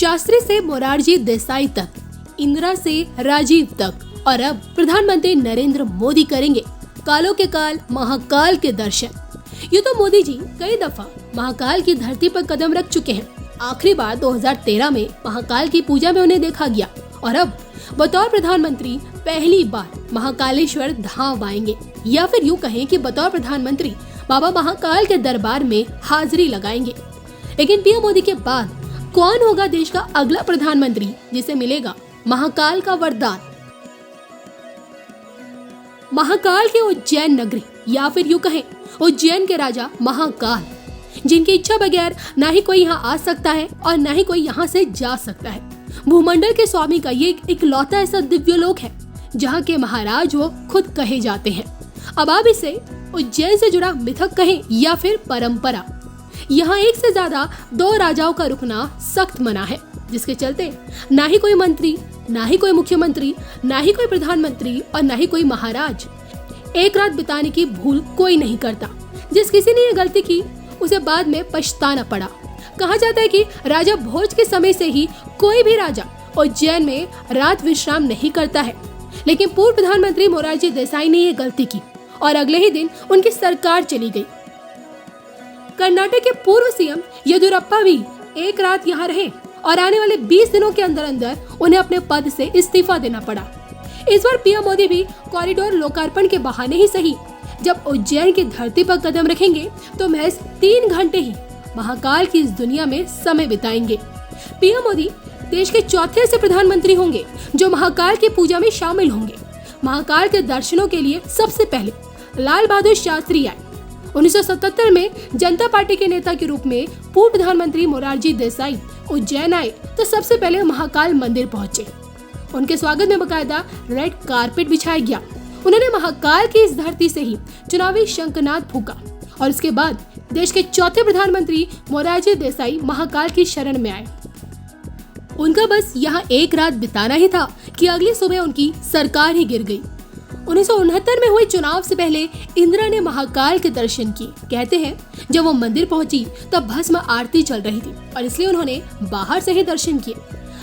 शास्त्री से मोरारजी देसाई तक, इंदिरा से राजीव तक और अब प्रधानमंत्री नरेंद्र मोदी करेंगे कालों के काल महाकाल के दर्शन। ये तो मोदी जी कई दफा महाकाल की धरती पर कदम रख चुके हैं। आखिरी बार 2013 में महाकाल की पूजा में उन्हें देखा गया और अब बतौर प्रधानमंत्री पहली बार महाकालेश्वर धाम आएंगे, या फिर यूँ कहें कि बतौर प्रधानमंत्री बाबा महाकाल के दरबार में हाजिरी लगाएंगे। लेकिन पीएम मोदी के बाद कौन होगा देश का अगला प्रधानमंत्री जिसे मिलेगा महाकाल का वरदान? महाकाल के उज्जैन नगरी, या फिर यूँ कहें उज्जैन के राजा महाकाल, जिनकी इच्छा बगैर ना ही कोई यहाँ आ सकता है और ना ही कोई यहाँ से जा सकता है। भूमंडल के स्वामी का ये इकलौता ऐसा दिव्य लोक है जहाँ के महाराज वो खुद कहे जाते हैं। अब आप इसे उज्जैन से जुड़ा मिथक कहें या फिर परंपरा, यहाँ एक से ज्यादा 2 राजाओं का रुकना सख्त मना है, जिसके चलते ना ही कोई मंत्री, ना ही कोई मुख्यमंत्री, ना ही कोई प्रधानमंत्री और ना ही कोई महाराज एक रात बिताने की भूल कोई नहीं करता। जिस किसी ने ये गलती की उसे बाद में पछताना पड़ा। कहा जाता है कि राजा भोज के समय से ही कोई भी राजा उज्जैन में रात विश्राम नहीं करता है, लेकिन पूर्व प्रधानमंत्री मोरारजी देसाई ने ये गलती की और अगले ही दिन उनकी सरकार चली गई। कर्नाटक के पूर्व सीएम येदियुरप्पा भी एक रात यहाँ रहे और आने वाले 20 दिनों के अंदर अंदर उन्हें अपने पद से इस्तीफा देना पड़ा। इस बार पीएम मोदी भी कॉरिडोर लोकार्पण के बहाने ही सही, जब उज्जैन की धरती पर कदम रखेंगे तो महज 3 घंटे ही महाकाल की इस दुनिया में समय बिताएंगे। पीएम मोदी देश के चौथे ऐसे प्रधानमंत्री होंगे जो महाकाल की पूजा में शामिल होंगे। महाकाल के दर्शनों के लिए सबसे पहले लाल बहादुर शास्त्री आए। 1977 में जनता पार्टी के नेता के रूप में पूर्व प्रधानमंत्री मोरारजी देसाई उज्जैन आए तो सबसे पहले महाकाल मंदिर पहुंचे। उनके स्वागत में बकायदा रेड कारपेट बिछाया गया। उन्होंने महाकाल की इस धरती से ही चुनावी शंखनाद फूका और इसके बाद देश के चौथे प्रधानमंत्री मोरारजी देसाई महाकाल की शरण में आए। उनका बस यहाँ एक रात बिताना ही था कि अगली सुबह उनकी सरकार ही गिर गई। 1969 में हुए चुनाव से पहले इंदिरा ने महाकाल के दर्शन किए। कहते हैं जब वो मंदिर पहुंची तब भस्म आरती चल रही थी और इसलिए उन्होंने बाहर से ही दर्शन किए।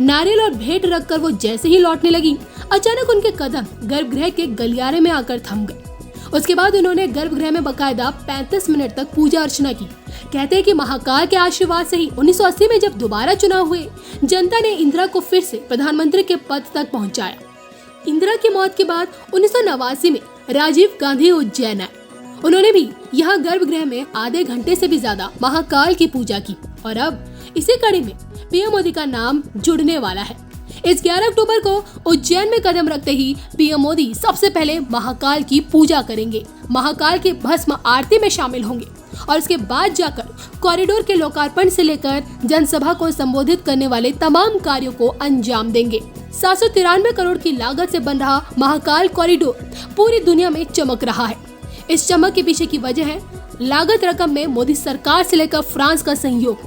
नारियल और भेंट रखकर वो जैसे ही लौटने लगी, अचानक उनके कदम गर्भगृह के गलियारे में आकर थम गए। उसके बाद उन्होंने गर्भगृह में बकायदा 35 मिनट तक पूजा अर्चना की। कहते हैं कि महाकाल के आशीर्वाद से ही 1980 में जब दोबारा चुनाव हुए, जनता ने इंदिरा को फिर से प्रधानमंत्री के पद तक पहुंचाया। इंदिरा की मौत के बाद 1989 में राजीव गांधी उज्जैन आए। उन्होंने भी यहाँ गर्भगृह में आधे घंटे से भी ज्यादा महाकाल की पूजा की और अब इसी कड़ी में पीएम मोदी का नाम जुड़ने वाला है। इस 11 अक्टूबर को उज्जैन में कदम रखते ही पीएम मोदी सबसे पहले महाकाल की पूजा करेंगे, महाकाल की भस्म आरती में शामिल होंगे और उसके बाद जाकर कॉरिडोर के लोकार्पण से लेकर जनसभा को संबोधित करने वाले तमाम कार्यों को अंजाम देंगे। 793 करोड़ की लागत से बन रहा महाकाल कॉरिडोर पूरी दुनिया में चमक रहा है। इस चमक के पीछे की वजह है लागत रकम में मोदी सरकार से लेकर फ्रांस का सहयोग।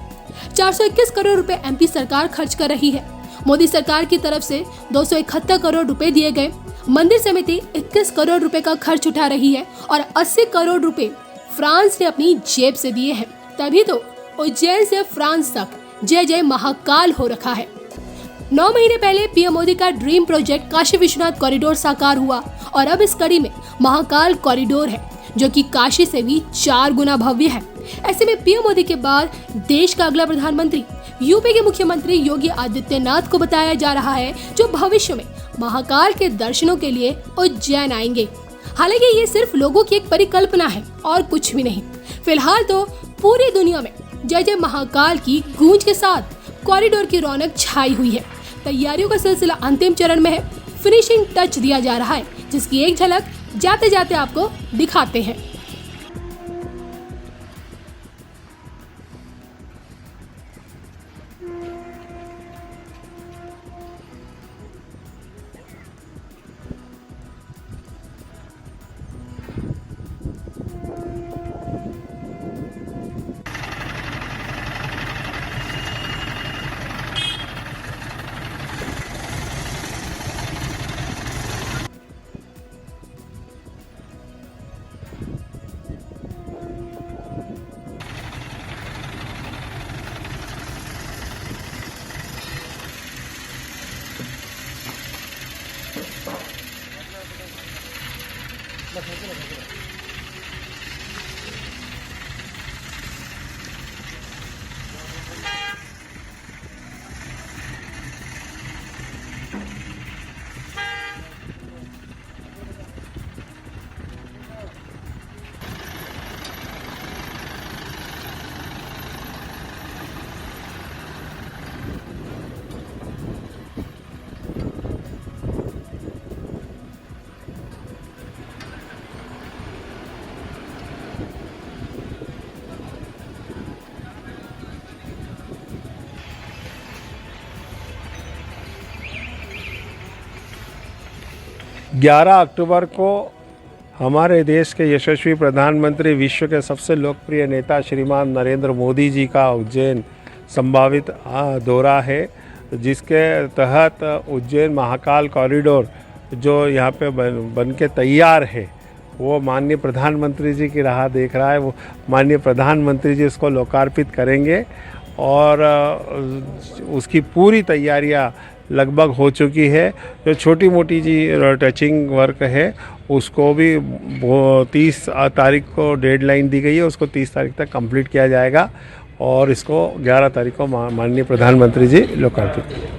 421 करोड़ रुपए एमपी सरकार खर्च कर रही है। मोदी सरकार की तरफ से 271 करोड़ रुपए दिए गए। मंदिर समिति 21 करोड़ रुपए का खर्च उठा रही है और 80 करोड़ रुपए फ्रांस ने अपनी जेब से दिए हैं। तभी तो उज्जैन से फ्रांस तक जय जय महाकाल हो रखा है। 9 महीने पहले पीएम मोदी का dream project Kashi Vishwanath corridor साकार हुआ और अब इस कड़ी में महाकाल कॉरिडोर है जो कि काशी से भी 4 गुना भव्य है। ऐसे में पीएम मोदी के बाद देश का अगला प्रधानमंत्री यूपी के मुख्यमंत्री योगी आदित्यनाथ को बताया जा रहा है, जो भविष्य में महाकाल के दर्शनों के लिए उज्जैन आएंगे। हालांकि ये सिर्फ लोगों की एक परिकल्पना है और कुछ भी नहीं। फिलहाल तो पूरी दुनिया में जय जय महाकाल की गूंज के साथ कॉरिडोर की रौनक छाई हुई है। तैयारियों का सिलसिला अंतिम चरण में है। फिनिशिंग टच दिया जा रहा है, जिसकी एक झलक जाते जाते आपको दिखाते हैं। ग्यारह अक्टूबर को हमारे देश के यशस्वी प्रधानमंत्री, विश्व के सबसे लोकप्रिय नेता श्रीमान नरेंद्र मोदी जी का उज्जैन संभावित दौरा है, जिसके तहत उज्जैन महाकाल कॉरिडोर जो यहाँ पे बन के तैयार है, वो माननीय प्रधानमंत्री जी की राह देख रहा है। वो माननीय प्रधानमंत्री जी उसको लोकार्पित करेंगे और उसकी पूरी तैयारियाँ लगभग हो चुकी है। जो छोटी मोटी जी टचिंग वर्क है उसको भी 30 तारीख को डेडलाइन दी गई है, उसको 30 तारीख तक कंप्लीट किया जाएगा और इसको 11 तारीख को माननीय प्रधानमंत्री जी लोकार्पित करेंगे।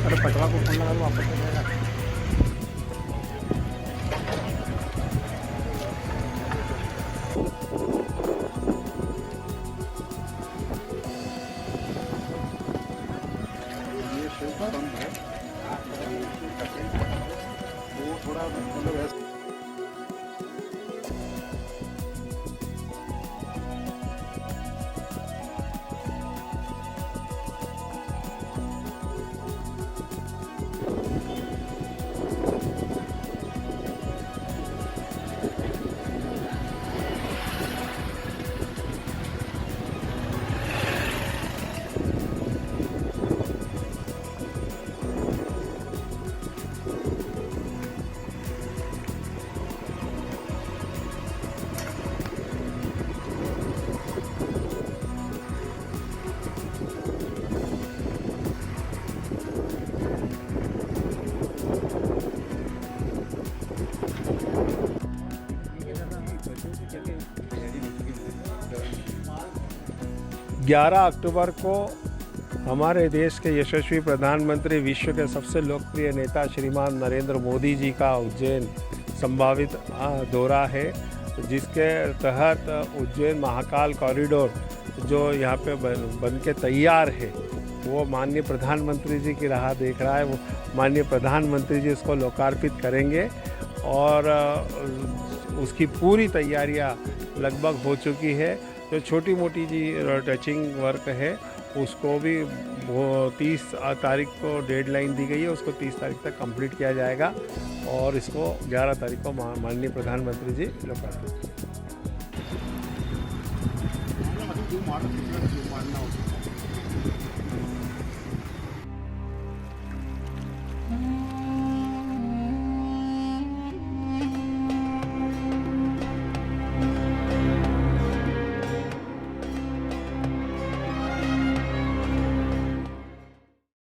अरे पटवा को फोन लगा लो वापस आ जाएगा। ये शिल्प कम है, वो थोड़ा मतलब ग्यारह अक्टूबर को हमारे देश के यशस्वी प्रधानमंत्री, विश्व के सबसे लोकप्रिय नेता श्रीमान नरेंद्र मोदी जी का उज्जैन संभावित दौरा है, जिसके तहत उज्जैन महाकाल कॉरिडोर जो यहाँ पे बन के तैयार है, वो माननीय प्रधानमंत्री जी की राह देख रहा है। वो माननीय प्रधानमंत्री जी उसको लोकार्पित करेंगे और उसकी पूरी तैयारियां लगभग हो चुकी है। जो छोटी मोटी जी टचिंग वर्क है उसको भी वो 30 तारीख को डेडलाइन दी गई है, उसको 30 तारीख तक कंप्लीट किया जाएगा और इसको 11 तारीख को माननीय प्रधानमंत्री जी लोकार्पित करेंगे।